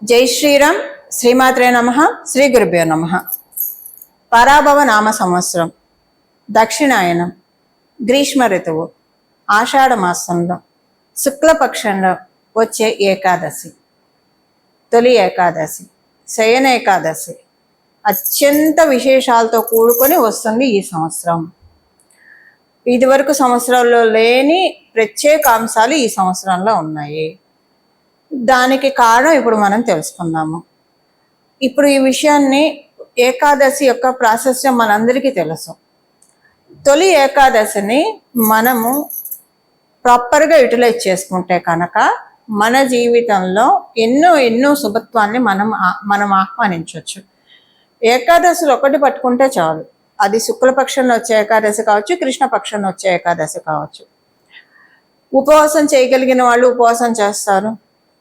జై శ్రీరామ్. శ్రీమాత్రే నమః. శ్రీ గురుభ్యో నమః. పరాభవ నామ సంవత్సరం, దక్షిణాయనం, గ్రీష్మ ఋతువు, ఆషాఢ మాసంలో శుక్లపక్షంలో వచ్చే ఏకాదశి, తొలి ఏకాదశి, శయన ఏకాదశి అత్యంత విశేషాలతో కూడుకొని వస్తుంది ఈ సంవత్సరం. ఇదివరకు సంవత్సరాల్లో లేని ప్రత్యేక అంశాలు ఈ సంవత్సరంలో ఉన్నాయి. దానికి కారణం ఇప్పుడు మనం తెలుసుకుందాము. ఇప్పుడు ఈ విషయాన్ని, ఏకాదశి యొక్క ప్రాశస్త్యం మనందరికీ తెలుసు. తొలి ఏకాదశిని మనము ప్రాపర్గా యూటిలైజ్ చేసుకుంటే కనుక మన జీవితంలో ఎన్నో శుభత్వాన్ని మనం ఆహ్వానించవచ్చు. ఏకాదశులు ఒకటి పట్టుకుంటే చాలు. అది శుక్లపక్షంలో వచ్చే ఏకాదశి కావచ్చు, కృష్ణపక్షంలో వచ్చే ఏకాదశి కావచ్చు. ఉపవాసం చేయగలిగిన వాళ్ళు ఉపవాసం చేస్తారు.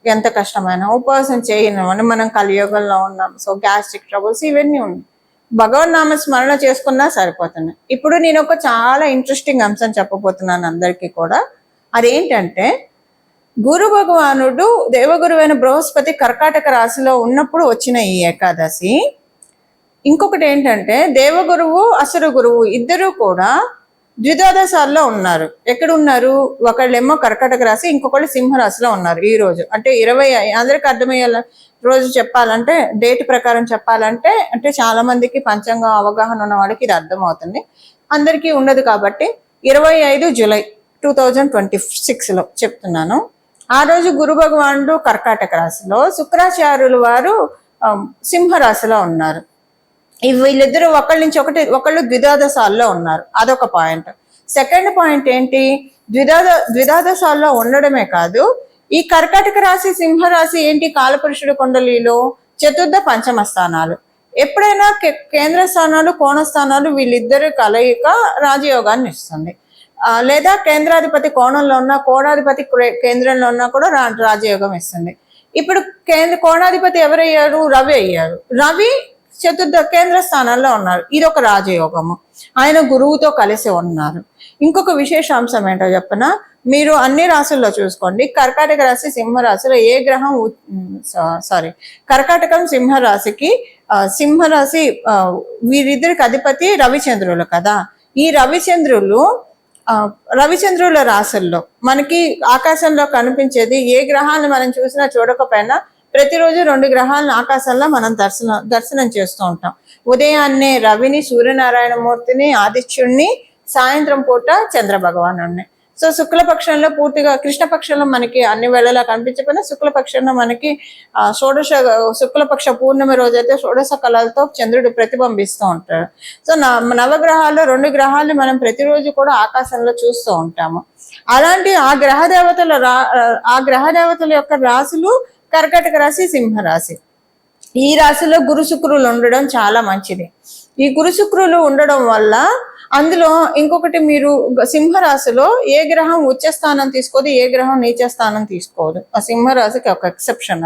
ఎంత కష్టమైనా ఉపవాసం చేయని మనం కలియుగంలో ఉన్నాం. సో గ్యాస్ట్రిక్ ట్రబుల్స్ ఇవన్నీ ఉన్నాయి. భగవన్ నామ స్మరణ చేసుకున్నా సరిపోతున్నాయి. ఇప్పుడు నేను ఒక చాలా ఇంట్రెస్టింగ్ అంశం చెప్పబోతున్నాను అందరికీ కూడా. అదేంటంటే, గురు భగవానుడు దేవగురువైన బృహస్పతి కర్కాటక రాశిలో ఉన్నప్పుడు వచ్చిన ఈ ఏకాదశి. ఇంకొకటి ఏంటంటే, దేవగురువు అసురు గురువు ఇద్దరు కూడా ద్విదాదశాల్లో ఉన్నారు. ఎక్కడ ఉన్నారు? ఒకళ్ళేమో కర్కాటక రాశి, ఇంకొకళ్ళు సింహరాశిలో ఉన్నారు. ఈ రోజు అంటే 20, అందరికి అర్థమయ్యేలా రోజు చెప్పాలంటే, డేట్ ప్రకారం చెప్పాలంటే, అంటే చాలా మందికి పంచాంగ అవగాహన ఉన్న వాళ్ళకి ఇది అర్థమవుతుంది, అందరికీ ఉండదు కాబట్టి 25 జూలై 2026లో చెప్తున్నాను. ఆ రోజు గురు భగవానుడు కర్కాటక రాశిలో, శుక్రాచార్యులు వారు సింహరాశిలో ఉన్నారు. వీళ్ళిద్దరూ ఒకళ్ళు ద్విదాదశాల్లో ఉన్నారు. అదొక పాయింట్. సెకండ్ పాయింట్ ఏంటి? ద్విదాదశాల్లో ఉండడమే కాదు, ఈ కర్కాటక రాశి సింహరాశి ఏంటి? కాలపురుషుడు కుండలిలో చతుర్థ పంచమ స్థానాలు. ఎప్పుడైనా కేంద్ర స్థానాలు, కోణ స్థానాలు వీళ్ళిద్దరు కలయిక రాజయోగాన్ని ఇస్తుంది. లేదా కేంద్రాధిపతి కోణంలో ఉన్నా, కోణాధిపతి కేంద్రంలో ఉన్నా కూడా రాజయోగం ఇస్తుంది. ఇప్పుడు కోణాధిపతి ఎవరయ్యారు? రవి అయ్యారు. రవి చతుర్థ కేంద్ర స్థానాల్లో ఉన్నారు. ఇది ఒక రాజయోగము. ఆయన గురువుతో కలిసి ఉన్నారు. ఇంకొక విశేషాంశం ఏంటో చెప్పనా? మీరు అన్ని రాశుల్లో చూసుకోండి. కర్కాటక రాశి సింహరాశిలో ఏ గ్రహం కర్కాటకం సింహరాశికి, సింహరాశి వీరిద్దరికి అధిపతి రవిచంద్రులు కదా. ఈ రవిచంద్రుల రాశుల్లో మనకి ఆకాశంలో కనిపించేది, ఏ గ్రహాన్ని మనం చూసినా చూడకపోయినా ప్రతిరోజు 2 గ్రహాలను ఆకాశంలో మనం దర్శనం చేస్తూ ఉంటాం. ఉదయాన్నే రవిని, సూర్యనారాయణ మూర్తిని, ఆదిత్యుడిని, సాయంత్రం పూట చంద్ర భగవానుడిని. సో శుక్లపక్షంలో పూర్తిగా, కృష్ణపక్షంలో మనకి అన్ని వేళలా కనిపించకపోయినా శుక్లపక్షంలో మనకి శుక్లపక్ష పూర్ణిమ రోజైతే షోడశ కళలతో చంద్రుడు ప్రతిబింబిస్తూ ఉంటాడు. సో నవగ్రహాల్లో 2 గ్రహాలను మనం ప్రతిరోజు కూడా ఆకాశంలో చూస్తూ ఉంటాము. అలాంటి ఆ గ్రహ దేవతల యొక్క రాశులు కర్కాటక రాశి, సింహరాశి. ఈ రాశిలో గురు శుక్రులు ఉండడం చాలా మంచిది. ఈ గురు శుక్రులు ఉండడం వల్ల, అందులో ఇంకొకటి, మీరు సింహరాశిలో ఏ గ్రహం ఉచ్చ స్థానం తీసుకోదు, ఏ గ్రహం నీచ స్థానం తీసుకోదు. ఆ సింహరాశికి ఒక ఎక్సెప్షన్.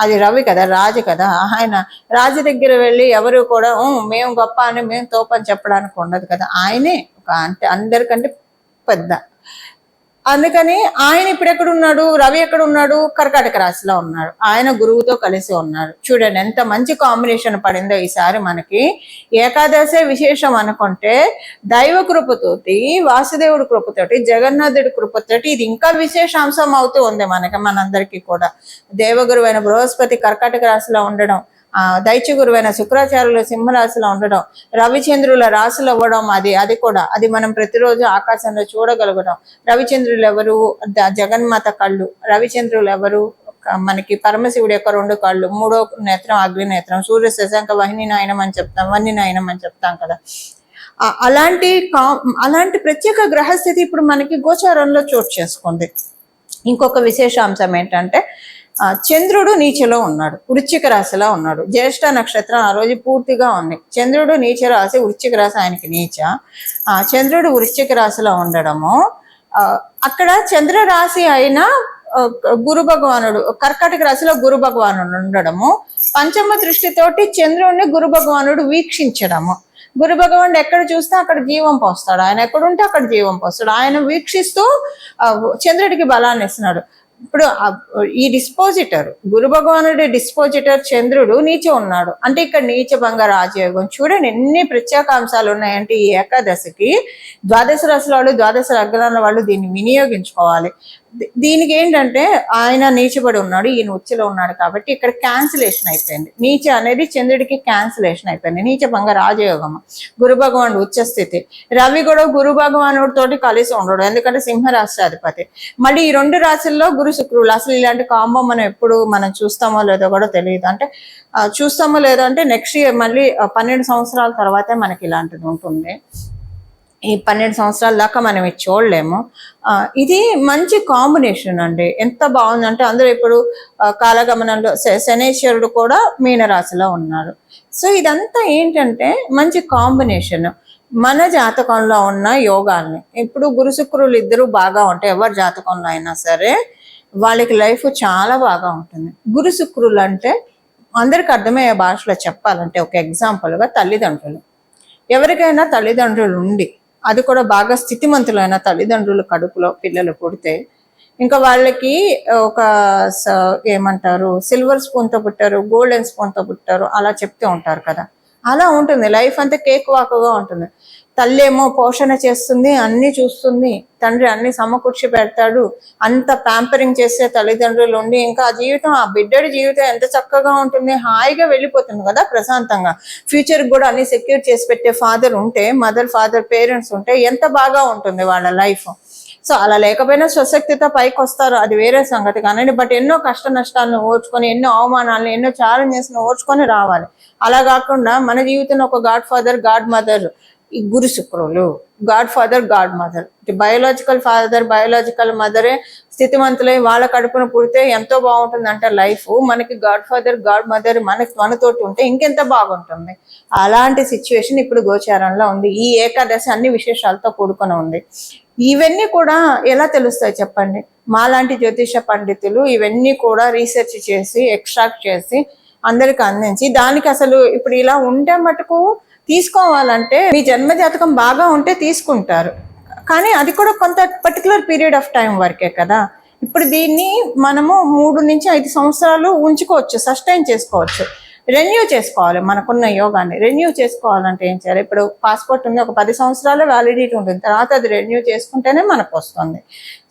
అది రవి కదా, రాజు కదా. ఆయన రాజు దగ్గర వెళ్ళి ఎవరు కూడా మేము గొప్ప అని, మేము తోపని చెప్పడానికి ఉండదు కదా. ఆయనే అంటే అందరికంటే పెద్ద. అందుకని ఆయన ఇప్పుడు ఎక్కడున్నాడు? రవి ఎక్కడున్నాడు? కర్కాటక రాశిలో ఉన్నాడు. ఆయన గురువుతో కలిసి ఉన్నాడు. చూడండి ఎంత మంచి కాంబినేషన్ పడిందో ఈసారి మనకి. ఏకాదశే విశేషం అనుకుంటే, దైవ కృపతోటి, వాసుదేవుడి కృపతోటి, జగన్నాథుడి కృపతోటి ఇది ఇంకా విశేషాంశం అవుతూ ఉంది మనందరికీ కూడా. దేవగురువైన బృహస్పతి కర్కాటక రాశిలో ఉండడం, దైత్య గురువైన శుక్రాచార్యులు సింహరాశిలో ఉండడం, రవిచంద్రుల రాశులు అవ్వడం, అది మనం ప్రతిరోజు ఆకాశంలో చూడగలగడం. రవిచంద్రులు ఎవరు? జగన్మాత కళ్ళు. రవిచంద్రులు ఎవరు? మనకి పరమశివుడి యొక్క 2 కళ్ళు, 3వ నేత్రం అగ్ని నేత్రం, సూర్య శశాంక వహ్ని నాయనం అని చెప్తాం కదా. అలాంటి ప్రత్యేక గ్రహస్థితి ఇప్పుడు మనకి గోచారంలో చోటు చేసుకుంది. ఇంకొక విశేషాంశం ఏంటంటే, చంద్రుడు నీచలో ఉన్నాడు, వృశ్చిక రాశిలో ఉన్నాడు. జ్యేష్ఠ నక్షత్రం ఆ రోజు పూర్తిగా ఉంది. చంద్రుడు నీచ రాశి, వృశ్చిక రాశి ఆయనకి నీచ. చంద్రుడు వృశ్చిక రాశిలో ఉండడము, అక్కడ చంద్ర రాశి అయిన గురు భగవానుడు కర్కాటక రాశిలో గురు భగవానుడు ఉండడము, పంచమ దృష్టితోటి చంద్రుడిని గురు భగవానుడు వీక్షించడము. గురు భగవానుడు ఎక్కడ చూస్తే అక్కడ జీవం పోస్తాడు. ఆయన ఎక్కడుంటే అక్కడ జీవం పోస్తాడు. ఆయన వీక్షిస్తూ చంద్రుడికి బలాన్ని ఇస్తున్నాడు. ఇప్పుడు ఈ డిస్పోజిటర్ గురు భగవానుడి డిస్పోజిటర్ చంద్రుడు నీచ ఉన్నాడు అంటే ఇక్కడ నీచ భంగ రాజయోగం. చూడండి ఎన్ని ప్రత్యేక అంశాలు ఉన్నాయంటే ఈ ఏకాదశికి. ద్వాదశ రాశుల వాళ్ళు, ద్వాదశ లగ్నాల వాళ్ళు దీన్ని వినియోగించుకోవాలి. దీనికి ఏంటంటే ఆయన నీచబడి ఉన్నాడు, ఈయన ఉచ్చలో ఉన్నాడు కాబట్టి ఇక్కడ క్యాన్సిలేషన్ అయిపోయింది. నీచ అనేది చంద్రుడికి క్యాన్సిలేషన్ అయిపోయింది. నీచ భంగ రాజయోగం. గురు భగవానుడు ఉచ్చ స్థితి. రవి కూడా గురు భగవానుడి తోటి కలిసి ఉండడు, ఎందుకంటే సింహరాశి అధిపతి. మళ్ళీ ఈ 2 రాశుల్లో గురు శుక్రులు. అసలు ఇలాంటి కాంబో మనం చూస్తామో లేదో కూడా తెలియదు. అంటే చూస్తామో లేదో అంటే నెక్స్ట్ ఇయర్ మళ్ళీ 12 సంవత్సరాల తర్వాతే మనకి ఇలాంటిది ఉంటుంది. ఈ 12 సంవత్సరాల దాకా మనం ఇది చూడలేము. ఇది మంచి కాంబినేషన్ అండి. ఎంత బాగుందంటే అందరూ ఇప్పుడు కాలగమనంలో శనేశ్వరుడు కూడా మీనరాశిలో ఉన్నారు. సో ఇదంతా ఏంటంటే మంచి కాంబినేషన్. మన జాతకంలో ఉన్న యోగాల్ని ఇప్పుడు గురు శుక్రులు ఇద్దరు బాగా ఉంటాయి. ఎవరి జాతకంలో అయినా సరే వాళ్ళకి లైఫ్ చాలా బాగా ఉంటుంది. గురు శుక్రులు అంటే అందరికి అర్థమయ్యే భాషలో చెప్పాలంటే ఒక ఎగ్జాంపుల్గా తల్లిదండ్రులు. ఎవరికైనా తల్లిదండ్రులు ఉండి అది కూడా బాగా స్థితిమంతులైన తల్లిదండ్రులు కడుపులో పిల్లలు పుడితే ఇంకా వాళ్ళకి ఒక ఏమంటారు సిల్వర్ స్పూన్తో పుట్టారు, గోల్డెన్ స్పూన్తో పుట్టారు అలా చెప్తూ ఉంటారు కదా. అలా ఉంటుంది లైఫ్ అంతా కేక్ వాకుగా ఉంటుంది. తల్లి ఏమో పోషణ చేస్తుంది, అన్ని చూస్తుంది, తండ్రి అన్ని సమకూర్చి పెడతాడు, అంత ప్యాంపరింగ్ చేసే తల్లిదండ్రులు ఉండి ఇంకా ఆ జీవితం, ఆ బిడ్డడి జీవితం ఎంత చక్కగా ఉంటుంది, హాయిగా వెళ్ళిపోతుంది కదా ప్రశాంతంగా. ఫ్యూచర్ కూడా అన్ని సెక్యూర్ చేసి పెట్టే ఫాదర్ ఉంటే, ఫాదర్ పేరెంట్స్ ఉంటే ఎంత బాగా ఉంటుంది వాళ్ళ లైఫ్. సో అలా లేకపోయినా స్వశక్తితో పైకి వస్తారు, అది వేరే సంగతి కానండి. బట్ ఎన్నో కష్ట నష్టాలను ఓర్చుకొని, ఎన్నో అవమానాలను, ఎన్నో ఛాలెంజెస్ ఓర్చుకొని రావాలి. అలా కాకుండా మన జీవితంలో ఒక గాడ్ ఫాదర్, గాడ్ మదర్ ఈ గురు శుక్రులు. God father, god mother, biological father, biological మదరే స్థితిమంతులై వాళ్ళ కడుపున పుడితే ఎంతో బాగుంటుంది అంటే లైఫ్. మనకి గాడ్ ఫాదర్, గాడ్ మదర్ మనతోటి ఉంటే ఇంకెంత బాగుంటుంది. అలాంటి సిచ్యువేషన్ ఇప్పుడు గోచారంలో ఉంది. ఈ ఏకాదశి అన్ని విశేషాలతో కూడుకొని ఉంది. ఇవన్నీ కూడా ఎలా తెలుస్తాయి చెప్పండి? మాలాంటి జ్యోతిష పండితులు ఇవన్నీ కూడా రీసెర్చ్ చేసి ఎక్స్ట్రాక్ట్ చేసి అందరికి అందించి, దానికి అసలు ఇప్పుడు ఇలా ఉంటే మటుకు తీసుకోవాలంటే మీ జన్మ జాతకం బాగా ఉంటే తీసుకుంటారు, కానీ అది కూడా కొంత పర్టికులర్ పీరియడ్ ఆఫ్ టైం వరకే కదా. ఇప్పుడు దీన్ని మనము 3 నుంచి 5 సంవత్సరాలు ఉంచుకోవచ్చు, సస్టైన్ చేసుకోవచ్చు, రెన్యూ చేసుకోవాలి. మనకున్న యోగాన్ని రెన్యూ చేసుకోవాలంటే ఏం చేయాలి? ఇప్పుడు పాస్పోర్ట్ ఉంది, ఒక 10 సంవత్సరాల వ్యాలిడిటీ ఉంటుంది, తర్వాత అది రెన్యూ చేసుకుంటేనే మనకు వస్తుంది.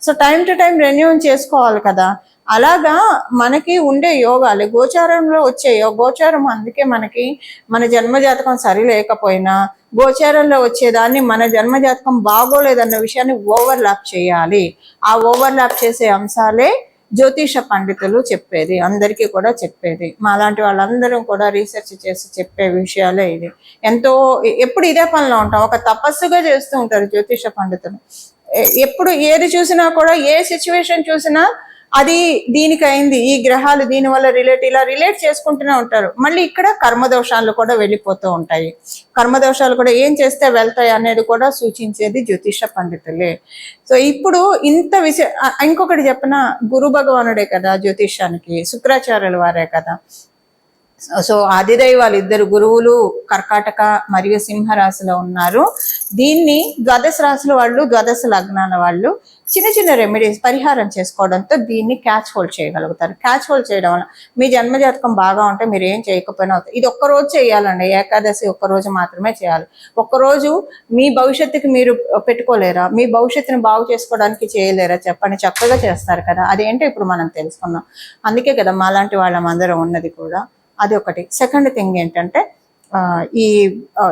So time to time renew చేసుకోవాలి కదా. అలాగా మనకి ఉండే యోగాలు గోచారంలో వచ్చే గోచారం. అందుకే మనకి మన జన్మజాతకం సరి లేకపోయినా గోచారంలో వచ్చేదాన్ని మన జన్మజాతకం బాగోలేదన్న విషయాన్ని ఓవర్లాప్ చేయాలి. ఆ ఓవర్లాప్ చేసే అంశాలే జ్యోతిష పండితులు చెప్పేది, అందరికీ కూడా చెప్పేది. మాలాంటి వాళ్ళందరం కూడా రీసెర్చ్ చేసి చెప్పే విషయాలే ఇది. ఎంతో ఎప్పుడు ఇదే పనిలో ఉంటాం, ఒక తపస్సుగా చేస్తూ ఉంటారు జ్యోతిష పండితులు. ఎప్పుడు ఏది చూసినా కూడా, ఏ సిచ్యువేషన్ చూసినా అది దీనికి అయింది, ఈ గ్రహాలు దీనివల్ల ఇలా రిలేట్ చేసుకుంటూనే ఉంటారు. మళ్ళీ ఇక్కడ కర్మదోషాలు కూడా వెళ్ళిపోతూ ఉంటాయి. కర్మదోషాలు కూడా ఏం చేస్తే వెళ్తాయి అనేది కూడా సూచించేది జ్యోతిష పండితులే. సో ఇప్పుడు ఇంత ఇంకొకటి చెప్పిన, గురు భగవానుడే కదా జ్యోతిషానికి, శుక్రాచార్యుల వారే కదా. సో ఆదిదైవాలు ఇద్దరు గురువులు కర్కాటక మరియు సింహరాశిలో ఉన్నారు. దీన్ని ద్వాదశ రాశుల వాళ్ళు, ద్వాదశ లగ్నాల వాళ్ళు చిన్న చిన్న రెమెడీస్ పరిహారం చేసుకోవడంతో దీన్ని క్యాచ్ హోల్డ్ చేయగలుగుతారు. క్యాచ్ హోల్డ్ చేయడం వల్ల మీ జన్మజాతకం బాగా ఉంటే మీరు ఏం చేయకపోయినా అవుతుంది. ఇది ఒక్కరోజు చేయాలండి, ఏకాదశి ఒక్కరోజు మాత్రమే చేయాలి. ఒక్కరోజు మీ భవిష్యత్తుకి మీరు పెట్టుకోలేరా? మీ భవిష్యత్తుని బాగు చేసుకోవడానికి చేయలేరా చెప్పండి? చక్కగా చేస్తారు కదా. అదేంటో ఇప్పుడు మనం తెలుసుకున్నాం. అందుకే కదా మాలాంటి వాళ్ళమందరం ఉన్నది కూడా. అది ఒకటి. సెకండ్ థింగ్ ఏంటంటే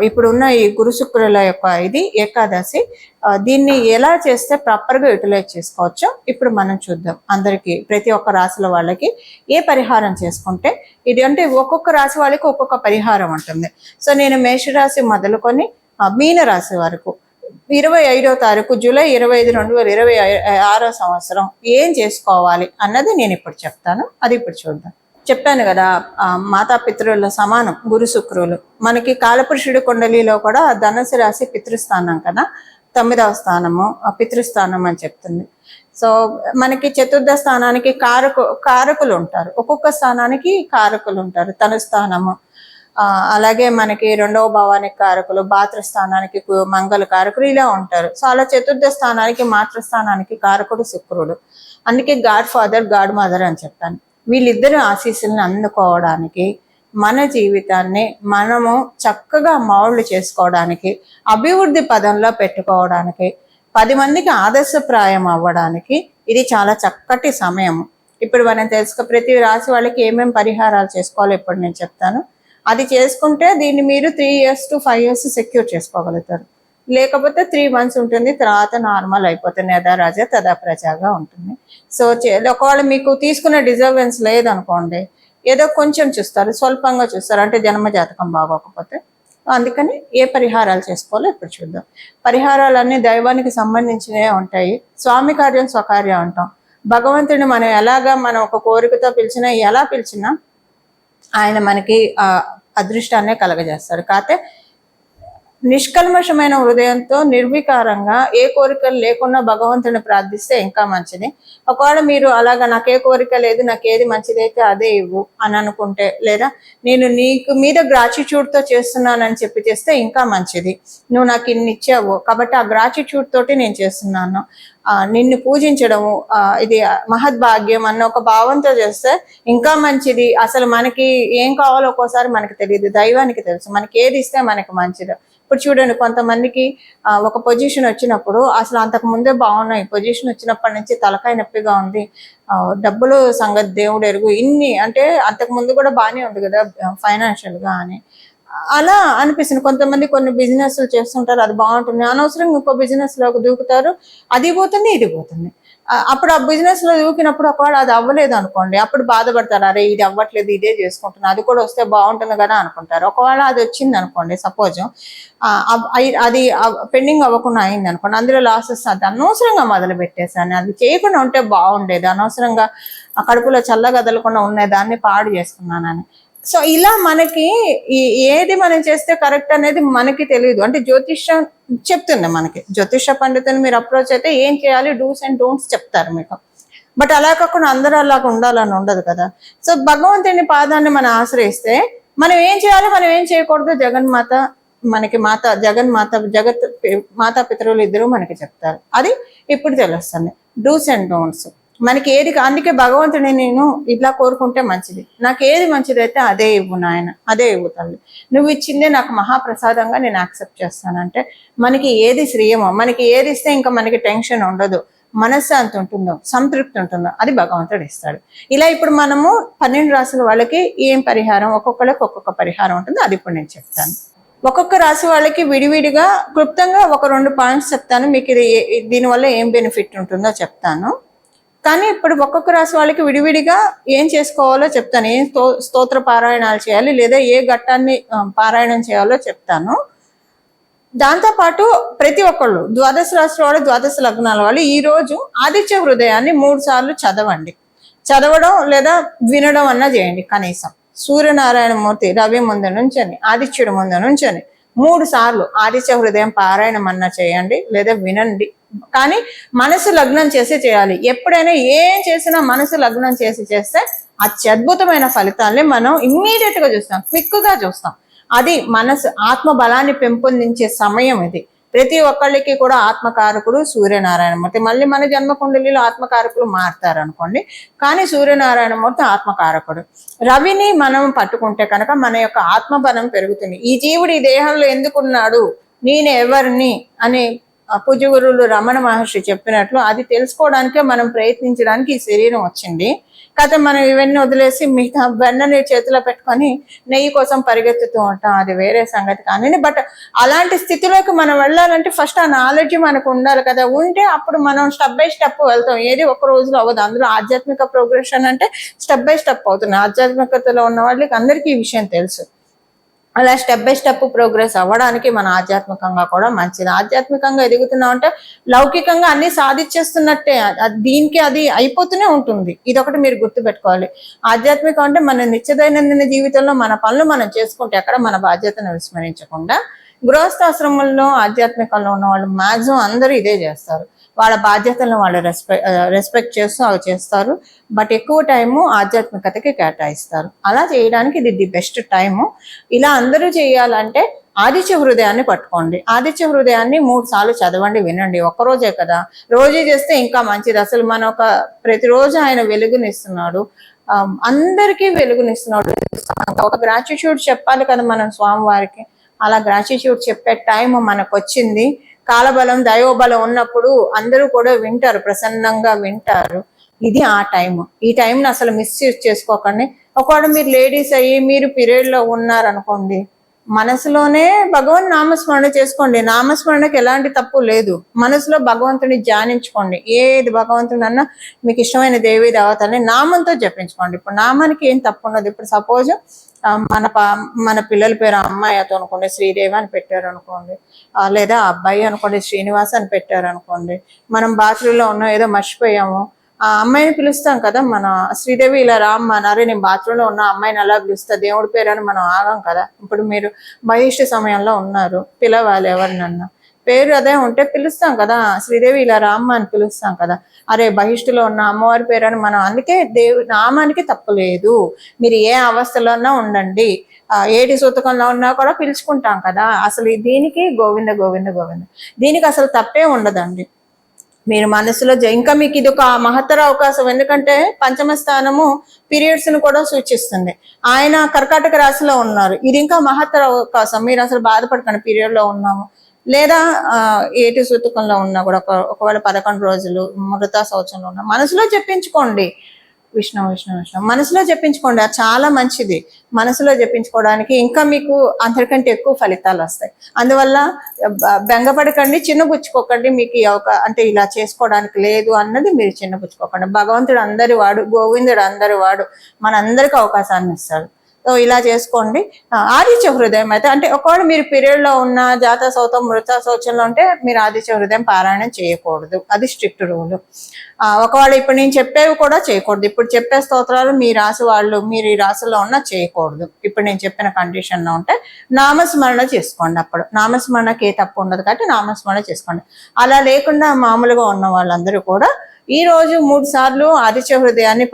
ఇప్పుడున్న ఈ గురు శుక్రుల యొక్క ఇది ఏకాదశి, దీన్ని ఎలా చేస్తే ప్రాపర్గా యూటిలైజ్ చేసుకోవచ్చో ఇప్పుడు మనం చూద్దాం. అందరికీ ప్రతి ఒక్క రాశుల వాళ్ళకి ఏ పరిహారం చేసుకుంటే ఇది, అంటే ఒక్కొక్క రాశి వాళ్ళకి ఒక్కొక్క పరిహారం ఉంటుంది. సో నేను మేషరాశి మొదలుకొని మీన రాశి వరకు 25వ తారీఖు జూలై 25, 2026 సంవత్సరం ఏం చేసుకోవాలి అన్నది నేను ఇప్పుడు చెప్తాను. అది ఇప్పుడు చూద్దాం. చెప్పాను కదా, మాతాపితృల సమానం గురు శుక్రులు. మనకి కాలపురుషుడి కుండలిలో కూడా ధనుసు రాశి పితృస్థానం కదా, 9వ స్థానము పితృస్థానం అని చెప్తుంది. సో మనకి చతుర్థ స్థానానికి కారకులు ఉంటారు, ఒక్కొక్క స్థానానికి కారకులు ఉంటారు. తన స్థానము అలాగే మనకి రెండవ భావానికి కారకులు, భాతృస్థానానికి మంగళ కారకులు ఇలా ఉంటారు. సో అలా చతుర్థ స్థానానికి మాతృస్థానానికి కారకుడు శుక్రుడు. అందుకే గాడ్ ఫాదర్, గాడ్ మదర్ అని చెప్పాను. వీళ్ళిద్దరు ఆశీస్సులను అందుకోవడానికి, మన జీవితాన్ని మనము చక్కగా మౌల్డ్ చేసుకోవడానికి, అభివృద్ధి పదంలో పెట్టుకోవడానికి, 10 మందికి ఆదర్శప్రాయం అవ్వడానికి ఇది చాలా చక్కటి సమయం. ఇప్పుడు మనం ప్రతి రాశి వాళ్ళకి ఏమేమి పరిహారాలు చేసుకోవాలో ఇప్పుడు నేను చెప్తాను. అది చేసుకుంటే దీన్ని మీరు 3 years to 5 years సెక్యూర్ చేసుకోగలుగుతారు. లేకపోతే 3 months ఉంటుంది, తర్వాత నార్మల్ అయిపోతుంది, యథా రాజా తదా ప్రజాగా ఉంటుంది. సో ఒకవేళ మీకు తీసుకునే డిజర్వెన్స్ లేదనుకోండి, ఏదో కొంచెం చూస్తారు, స్వల్పంగా చూస్తారు, అంటే జన్మ జాతకం బాగోకపోతే. అందుకని ఏ పరిహారాలు చేసుకోవాలో ఇప్పుడు చూద్దాం. పరిహారాలన్నీ దైవానికి సంబంధించినవే ఉంటాయి. స్వామి కార్యం స్వకార్యం అంటాం. భగవంతుడిని మనం ఒక కోరికతో పిలిచినా, ఎలా పిలిచినా ఆయన మనకి అదృష్టాన్నే కలగజేస్తాడు. కాకపోతే నిష్కల్మషమైన హృదయంతో నిర్వికారంగా ఏ కోరికలు లేకుండా భగవంతుని ప్రార్థిస్తే ఇంకా మంచిది. ఒకవేళ మీరు అలాగా నాకు ఏ కోరిక లేదు, నాకు ఏది మంచిదైతే అదే ఇవ్వు అని అనుకుంటే, లేదా నేను నీకు మీద గ్రాటిట్యూడ్తో చేస్తున్నానని చెప్పి చేస్తే ఇంకా మంచిది. నువ్వు నాకు ఇన్ని ఇచ్చావు కాబట్టి ఆ గ్రాటిట్యూడ్ తోటి నేను చేస్తున్నాను, నిన్ను పూజించడము ఇది మహద్భాగ్యం అన్న ఒక భావంతో చేస్తే ఇంకా మంచిది. అసలు మనకి ఏం కావాలో ఒక్కోసారి మనకి తెలియదు, దైవానికి తెలుసు మనకి ఏది ఇస్తే మనకి మంచిదో. ఇప్పుడు చూడండి, కొంతమందికి ఒక పొజిషన్ వచ్చినప్పుడు అసలు అంతకు ముందే బాగున్నాయి, పొజిషన్ వచ్చినప్పటి నుంచి తలకాయ నొప్పిగా ఉంది, డబ్బులు సంగతి దేవుడు ఎరుగు, ఇన్ని అంటే అంతకు ముందు కూడా బాగానే ఉంది కదా ఫైనాన్షియల్గా అని అలా అనిపిస్తుంది. కొంతమంది కొన్ని బిజినెస్లు చేస్తుంటారు, అది బాగుంటుంది, అనవసరంగా ఇంకో బిజినెస్లోకి దూకుతారు, అది పోతుంది ఇది పోతుంది. అప్పుడు ఆ బిజినెస్లో దూకినప్పుడు ఒకవేళ అది అవ్వలేదు అనుకోండి, అప్పుడు బాధపడతారు, అరే ఇది అవ్వట్లేదు ఇదే చేసుకుంటున్నా, అది కూడా వస్తే బాగుంటుంది కదా అనుకుంటారు. ఒకవేళ అది వచ్చింది అనుకోండి, సపోజ్ అది పెండింగ్ అవ్వకుండా అయింది అనుకోండి, అందులో లాసెస్ అది అనవసరంగా మొదలు పెట్టేశాను, అది చేయకుండా ఉంటే బాగుండేది, అనవసరంగా కడుపులో చల్లగదలకుండా ఉన్న దాన్ని పాడు చేసుకున్నానని. సో ఇలా మనకి ఏది మనం చేస్తే కరెక్ట్ అనేది మనకి తెలియదు. అంటే జ్యోతిష్యం చెప్తుంది మనకి, జ్యోతిష పండితులు మీరు అప్రోచ్ అయితే ఏం చేయాలి, డూస్ అండ్ డోంట్స్ చెప్తారు మీకు. బట్ అలా కాకుండా అందరూ అలాగా ఉండాలని ఉండదు కదా. సో భగవంతుని పాదాన్ని మనం ఆశ్రయిస్తే మనం ఏం చేయాలి, మనం ఏం చేయకూడదు జగన్మాత మనకి జగత్ మాతా పితరులు ఇద్దరు మనకి చెప్తారు. అది ఇప్పుడు తెలుస్తుంది, డూస్ అండ్ డోంట్స్ మనకి ఏది. అందుకే భగవంతుని నేను ఇట్లా కోరుకుంటే మంచిది, నాకు ఏది మంచిదైతే అదే ఇవ్వు నాయన, అదే ఇవ్వు తల్లి, నువ్వు ఇచ్చిందే నాకు మహాప్రసాదంగా నేను యాక్సెప్ట్ చేస్తానంటే మనకి ఏది శ్రేయమో, మనకి ఏది ఇస్తే ఇంకా మనకి టెన్షన్ ఉండదు, మనశ్శాంతి ఉంటుందో, సంతృప్తి ఉంటుందో అది భగవంతుడు ఇస్తాడు. ఇలా ఇప్పుడు మనము 12 రాశుల వాళ్ళకి ఏం పరిహారం, ఒక్కొక్కరికి ఒక్కొక్క పరిహారం ఉంటుంది, అది ఇప్పుడు నేను చెప్తాను. ఒక్కొక్క రాశి వాళ్ళకి విడివిడిగా క్లుప్తంగా ఒక 2 పాయింట్స్ చెప్తాను, మీకు ఇది దీనివల్ల ఏం బెనిఫిట్ ఉంటుందో చెప్తాను. కానీ ఇప్పుడు ఒక్కొక్క రాశి వాళ్ళకి విడివిడిగా ఏం చేసుకోవాలో చెప్తాను, ఏం స్తోత్ర పారాయణాలు చేయాలి, లేదా ఏ ఘట్టాన్ని పారాయణం చేయాలో చెప్తాను. దాంతోపాటు ప్రతి ఒక్కళ్ళు 12 రాశి వాళ్ళు, 12 లగ్నాల వాళ్ళు ఈరోజు ఆదిత్య హృదయాన్ని 3 సార్లు చదవండి. చదవడం లేదా వినడం అన్నా చేయండి. కనీసం సూర్యనారాయణమూర్తి రవి ముందు నుంచని, ఆదిత్యుడి ముందు నుంచని 3 సార్లు ఆదిత్య హృదయం పారాయణం అన్నా చేయండి లేదా వినండి. కానీ మనసు లగ్నం చేసి చేయాలి. ఎప్పుడైనా ఏం చేసినా మనసు లగ్నం చేసి చేస్తే అత్యద్భుతమైన ఫలితాల్ని మనం ఇమ్మీడియట్ గా చూస్తాం, క్విక్ గా చూస్తాం. అది మనసు ఆత్మ బలాన్ని పెంపొందించే సమయం ఇది. ప్రతి ఒక్కళ్ళకి కూడా ఆత్మకారకుడు సూర్యనారాయణమూర్తి. మళ్ళీ మన జన్మకుండలిలో ఆత్మకారకులు మారుతారు అనుకోండి, కానీ సూర్యనారాయణమూర్తి ఆత్మకారకుడు. రవిని మనం పట్టుకుంటే కనుక మన యొక్క ఆత్మబలం పెరుగుతుంది. ఈ జీవుడు ఈ దేహంలో ఎందుకున్నాడు, నేను ఎవరిని అని పూజ్య గురువులు రమణ మహర్షి చెప్పినట్లు అది తెలుసుకోవడానికే మనం ప్రయత్నించడానికి ఈ శరీరం వచ్చింది. కాకపోతే మనం ఇవన్నీ వదిలేసి మిగతా వెన్నని చేతిలో పెట్టుకొని నెయ్యి కోసం పరిగెత్తుతూ ఉంటాం, అది వేరే సంగతి. కానీ బట్ అలాంటి స్థితిలోకి మనం వెళ్ళాలంటే ఫస్ట్ ఆ నాలెడ్జ్ మనకు ఉండాలి కదా. ఉంటే అప్పుడు మనం స్టెప్ బై స్టెప్ వెళ్తాం. ఏది ఒక రోజులో అవ్వదు. అందులో ఆధ్యాత్మిక ప్రోగ్రెషన్ అంటే స్టెప్ బై స్టెప్ అవుతుంది. ఆధ్యాత్మికతలో ఉన్న వాళ్ళకి అందరికీ ఈ విషయం తెలుసు. అలా స్టెప్ బై స్టెప్ ప్రోగ్రెస్ అవ్వడానికి మన ఆధ్యాత్మికంగా కూడా మంచిది. ఆధ్యాత్మికంగా ఎదుగుతున్నాం అంటే లౌకికంగా అన్ని సాధించేస్తున్నట్టే, దీనికి అది అయిపోతూనే ఉంటుంది. ఇదొకటి మీరు గుర్తుపెట్టుకోవాలి. ఆధ్యాత్మికం అంటే మన నిత్య దైనందిన జీవితంలో మన పనులు మనం చేసుకుంటే ఎక్కడ మన బాధ్యతను విస్మరించకుండా. గృహస్థాశ్రమంలో ఆధ్యాత్మికంలో ఉన్న వాళ్ళు మాక్సిమం అందరూ ఇదే చేస్తారు. వాళ్ళ బాధ్యతలను వాళ్ళు రెస్పెక్ట్ చేస్తూ అవి చేస్తారు. బట్ ఎక్కువ టైము ఆధ్యాత్మికతకి కేటాయిస్తారు. అలా చేయడానికి ఇది ది బెస్ట్ టైము. ఇలా అందరూ చేయాలంటే ఆదిత్య హృదయాన్ని పట్టుకోండి. ఆదిత్య హృదయాన్ని 3 సార్లు చదవండి, వినండి. ఒక్కరోజే కదా, రోజు చేస్తే ఇంకా మంచిది. అసలు మన ప్రతిరోజు ఆయన వెలుగునిస్తున్నాడు, అందరికీ వెలుగునిస్తున్నాడు. ఒక గ్రాటిట్యూడ్ చెప్పాలి కదా మనం స్వామివారికి. అలా గ్రాటిట్యూడ్ చెప్పే టైం మనకు వచ్చింది. కాలబలం దైవబలం ఉన్నప్పుడు అందరూ కూడా వింటారు, ప్రసన్నంగా వింటారు. ఇది ఆ టైం. ఈ టైంని అసలు మిస్యూజ్ చేసుకోకండి. ఒకవేళ మీరు లేడీస్ అయ్యి మీరు పీరియడ్ లో ఉన్నారనుకోండి, మనసులోనే భగవన్ నామస్మరణ చేసుకోండి. నామస్మరణకి ఎలాంటి తప్పు లేదు. మనసులో భగవంతుని ధ్యానించుకోండి. ఏది భగవంతుని అన్నా మీకు ఇష్టమైన దేవి దేవతల్ని నామంతో జపించుకోండి. ఇప్పుడు నామానికి ఏం తప్పు ఉండదు. ఇప్పుడు సపోజ్ మన పిల్లల పేరు అమ్మాయి అతో అనుకోండి, శ్రీదేవి అని పెట్టారు అనుకోండి, లేదా అబ్బాయి అనుకోండి శ్రీనివాస్ అని పెట్టారు అనుకోండి. మనం బాత్రూంలో ఉన్నాం, ఏదో మర్చిపోయాము, ఆ అమ్మాయిని పిలుస్తాం కదా, మన శ్రీదేవి ఇలా రామ్మ అరే నేను బాత్రూంలో ఉన్న అమ్మాయిని అలా పిలుస్తా, దేవుడి పేరు అని మనం ఆగాం కదా. ఇప్పుడు మీరు బహిష్ట సమయంలో ఉన్నారు, పిలవాలి ఎవరినన్నా, పేరు అదే ఉంటే పిలుస్తాం కదా, శ్రీదేవి ఇలా రామ్మ అని పిలుస్తాం కదా. అరే బహిష్టులో ఉన్న అమ్మవారి పేరు అని మనం, అందుకే నామానికి తప్పు లేదు. మీరు ఏ అవస్థలోన్నా ఉండండి, ఏటి సూతకంలో ఉన్నా కూడా పిలుచుకుంటాం కదా. అసలు దీనికి గోవింద గోవింద గోవింద, దీనికి అసలు తప్పే ఉండదండి. మీరు మనసులో ఇంకా మీకు ఇది ఒక మహత్తర అవకాశం. ఎందుకంటే పంచమ స్థానము పీరియడ్స్ ను కూడా సూచిస్తుంది. ఆయన కర్కాటక రాశిలో ఉన్నారు. ఇది ఇంకా మహత్తర అవకాశం. మీరు అసలు బాధపడకండి పీరియడ్ లో ఉన్నాము, లేదా ఏటి సూతకంలో ఉన్నా కూడా ఒకవేళ 11 రోజులు మృతా శౌచంలో ఉన్నా మనసులో చెప్పించుకోండి. విష్ణు విష్ణు విష్ణు మనసులో జపించుకోండి. అది చాలా మంచిది. మనసులో జపించుకోవడానికి ఇంకా మీకు అందరికంటే ఎక్కువ ఫలితాలు వస్తాయి. అందువల్ల బెంగపడకండి, చిన్నబుచ్చుకోకండి. మీకు అంటే ఇలా చేసుకోవడానికి లేదు అన్నది మీరు చిన్నబుచ్చుకోకండి. భగవంతుడు అందరి వాడు, గోవిందుడు అందరి వాడు, మనందరికీ అవకాశాన్ని ఇస్తాడు. సో ఇలా చేసుకోండి. ఆదిత్య హృదయం అయితే అంటే ఒకవేళ మీరు పీరియడ్ లో ఉన్న జాత సౌతం మృత శౌచంలో ఉంటే మీరు ఆదిత్య హృదయం పారాయణం చేయకూడదు. అది స్ట్రిక్ట్ రూల్. ఒకవేళ ఇప్పుడు నేను చెప్పేవి కూడా చేయకూడదు. ఇప్పుడు చెప్పే స్తోత్రాలు మీ రాశి వాళ్ళు, మీరు ఈ రాశిలో ఉన్న చేయకూడదు. ఇప్పుడు నేను చెప్పిన కండిషన్ లో ఉంటే నామస్మరణ చేసుకోండి. అప్పుడు నామస్మరణకి ఏ తప్పు ఉండదు కాబట్టి నామస్మరణ చేసుకోండి. అలా లేకుండా మామూలుగా ఉన్న వాళ్ళందరూ కూడా ఈ రోజు 3 సార్లు ఆదిత్య హృదయాన్ని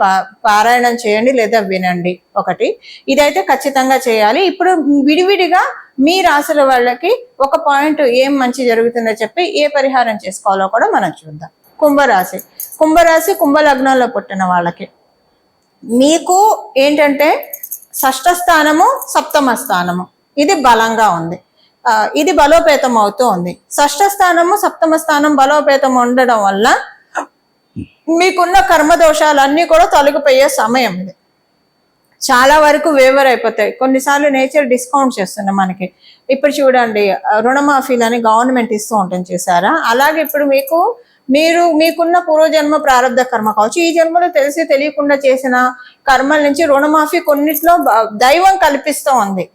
పారాయణం చేయండి లేదా వినండి. ఒకటి ఇదైతే ఖచ్చితంగా చేయాలి. ఇప్పుడు విడివిడిగా మీ రాశుల వాళ్ళకి ఒక పాయింట్ ఏం మంచి జరుగుతుందో చెప్పి ఏ పరిహారం చేసుకోవాలో కూడా మనం చూద్దాం. కుంభరాశి కుంభలగ్నంలో పుట్టిన వాళ్ళకి మీకు ఏంటంటే షష్ఠ స్థానము సప్తమ స్థానము ఇది బలంగా ఉంది. ఇది బలోపేతం అవుతూ ఉంది. షష్ఠ స్థానము సప్తమ స్థానం బలోపేతం ఉండడం వల్ల మీకున్న కర్మదోషాలన్నీ కూడా తొలగిపోయే సమయం ఇది. చాలా వరకు వేవర్ అయిపోతాయి. కొన్నిసార్లు నేచర్ డిస్కౌంట్ చేస్తుంది మనకి. ఇప్పుడు చూడండి రుణమాఫీలని గవర్నమెంట్ ఇస్తూ ఉంటుంది చూసారా. అలాగే ఇప్పుడు మీకున్న పూర్వజన్మ ప్రారంధ కర్మ కావచ్చు, ఈ జన్మలో తెలిసి తెలియకుండా చేసిన కర్మల నుంచి రుణమాఫీ కొన్నిట్లో దైవం కల్పిస్తూ ఉంది.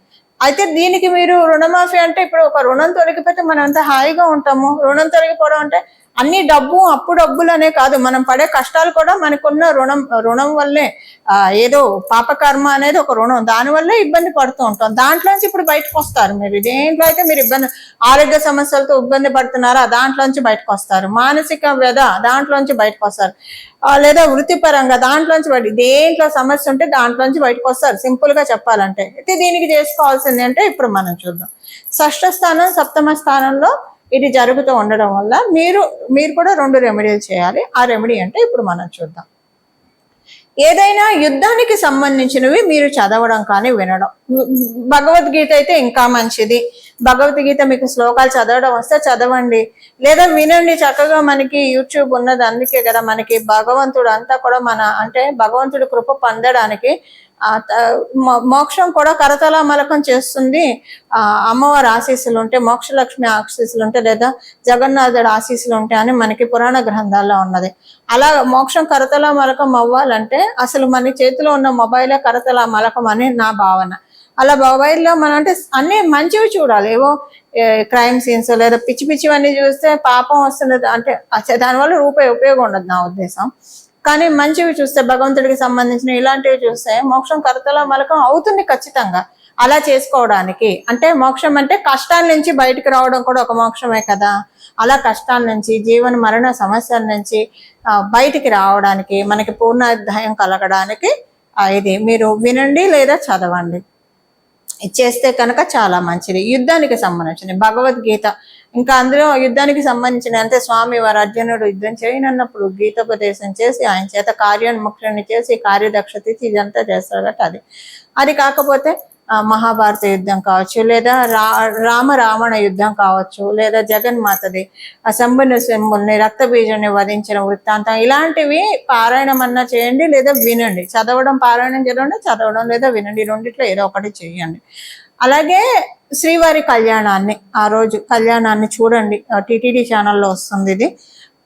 అయితే దీనికి మీరు రుణమాఫీ అంటే ఇప్పుడు ఒక రుణం తొలగిపోతే మనం అంత హాయిగా ఉంటాము. రుణం తొలగిపోవడం అంటే అన్ని అప్పు డబ్బులనే కాదు, మనం పడే కష్టాలు కూడా మనకున్న రుణం వల్లే. ఏదో పాపకర్మ అనేది ఒక రుణం, దానివల్లే ఇబ్బంది పడుతూ ఉంటాం. దాంట్లోంచి ఇప్పుడు బయటకు వస్తారు. మీరు దేంట్లో అయితే మీరు ఆరోగ్య సమస్యలతో ఇబ్బంది పడుతున్నారా దాంట్లోంచి బయటకు వస్తారు. మానసిక వ్యధ దాంట్లోంచి బయటకు వస్తారు, లేదా వృత్తిపరంగా దాంట్లోంచి దేంట్లో సమస్య ఉంటే దాంట్లోంచి బయటకు వస్తారు. సింపుల్ గా చెప్పాలంటే అయితే దీనికి చేసుకోవాల్సింది అంటే ఇప్పుడు మనం చూద్దాం. షష్ఠ స్థానం సప్తమ స్థానంలో ఇది జరుగుతూ ఉండడం వల్ల మీరు కూడా 2 రెమెడీలు చేయాలి. ఆ రెమెడీ అంటే ఇప్పుడు మనం చూద్దాం. ఏదైనా యుద్ధానికి సంబంధించినవి మీరు చదవడం కానీ వినడం. భగవద్గీత అయితే ఇంకా మంచిది. భగవద్గీత మీకు శ్లోకాలు చదవడం వస్తే చదవండి, లేదా వినండి. చక్కగా మనకి యూట్యూబ్ ఉన్నది, అందుకే కదా మనకి భగవంతుడు అంతా కూడా అంటే భగవంతుడి కృప పొందడానికి మోక్షం కూడా కరతల మలకం చేస్తుంది. అమ్మవారి ఆశీస్సులు ఉంటే, మోక్షలక్ష్మి ఆశీస్సులు ఉంటే, లేదా జగన్నాథుడు ఆశీస్సులు ఉంటే అని మనకి పురాణ గ్రంథాల్లో ఉన్నది. అలా మోక్షం కరతల మలకం అవ్వాలంటే అసలు మన చేతిలో ఉన్న మొబైలే కరతల మలకం అని నా భావన. అలా మొబైల్లో మనం అంటే అన్ని మంచివి చూడాలి. ఏవో క్రైమ్ సీన్స్ లేదా పిచ్చి పిచ్చివన్నీ చూస్తే పాపం వస్తుంది. అంటే దానివల్ల ఉపయోగం ఉండదు నా ఉద్దేశం. కానీ మంచివి చూస్తే, భగవంతుడికి సంబంధించిన ఇలాంటివి చూస్తే మోక్షం కరతల మలకం అవుతుంది ఖచ్చితంగా. అలా చేసుకోవడానికి, అంటే మోక్షం అంటే కష్టాల నుంచి బయటకు రావడం కూడా ఒక మోక్షమే కదా. అలా కష్టాల నుంచి, జీవన మరణ సమస్యల నుంచి బయటికి రావడానికి, మనకి పూర్ణాధ్యాయం కలగడానికి ఇది మీరు వినండి లేదా చదవండి. చేస్తే కనుక చాలా మంచిది. యుద్ధానికి సంబంధించింది భగవద్గీత, ఇంకా అందులో యుద్ధానికి సంబంధించిన అంటే స్వామి వారు అర్జునుడు యుద్ధం చేయనన్నప్పుడు గీతోపదేశం చేసి ఆయన చేత కార్యోన్ముఖుని చేసి కార్యదక్షత ఇచ్చి ఇదంతా చేస్తారు కాబట్టి అది కాకపోతే మహాభారత యుద్ధం కావచ్చు, లేదా రావణ యుద్ధం కావచ్చు, లేదా జగన్మాతది శంభుని రక్తబీజుని వధించిన వృత్తాంతం, ఇలాంటివి పారాయణం అన్నా చేయండి లేదా వినండి. చదవడం, పారాయణం చదవడం లేదా వినండి, రెండిట్లో ఏదో ఒకటి చేయండి. అలాగే శ్రీవారి కళ్యాణాన్ని, ఆ రోజు కళ్యాణాన్ని చూడండి. టీటీడీ ఛానల్లో వస్తుంది, ఇది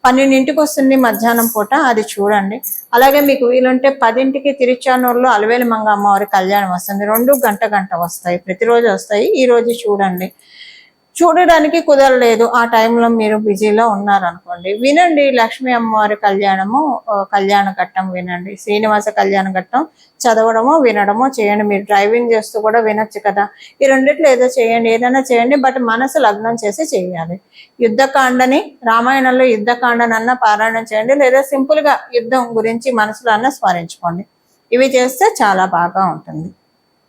12ంటికి వస్తుంది మధ్యాహ్నం పూట, అది చూడండి. అలాగే మీకు వీలుంటే 10ంటికి తిరుచానూరులో అలవేలు మంగ అమ్మవారి కళ్యాణం వస్తుంది. 2 గంట వస్తాయి, ప్రతిరోజు వస్తాయి. ఈ రోజు చూడండి. చూడడానికి కుదరలేదు, ఆ టైంలో మీరు బిజీలో ఉన్నారనుకోండి, వినండి. లక్ష్మీ అమ్మవారి కళ్యాణము, కళ్యాణ ఘట్టం వినండి. శ్రీనివాస కళ్యాణ ఘట్టం చదవడమో వినడమో చేయండి. మీరు డ్రైవింగ్ చేస్తూ కూడా వినొచ్చు కదా. ఈ రెండిట్లో ఏదో చేయండి, ఏదైనా చేయండి, బట్ మనసు లగ్నం చేసి చేయాలి. యుద్ధకాండని, రామాయణంలో యుద్ధకాండనన్నా పారాయణం చేయండి, లేదా సింపుల్గా యుద్ధం గురించి మనసులో అన్న స్మరించుకోండి. ఇవి చేస్తే చాలా బాగా ఉంటుంది.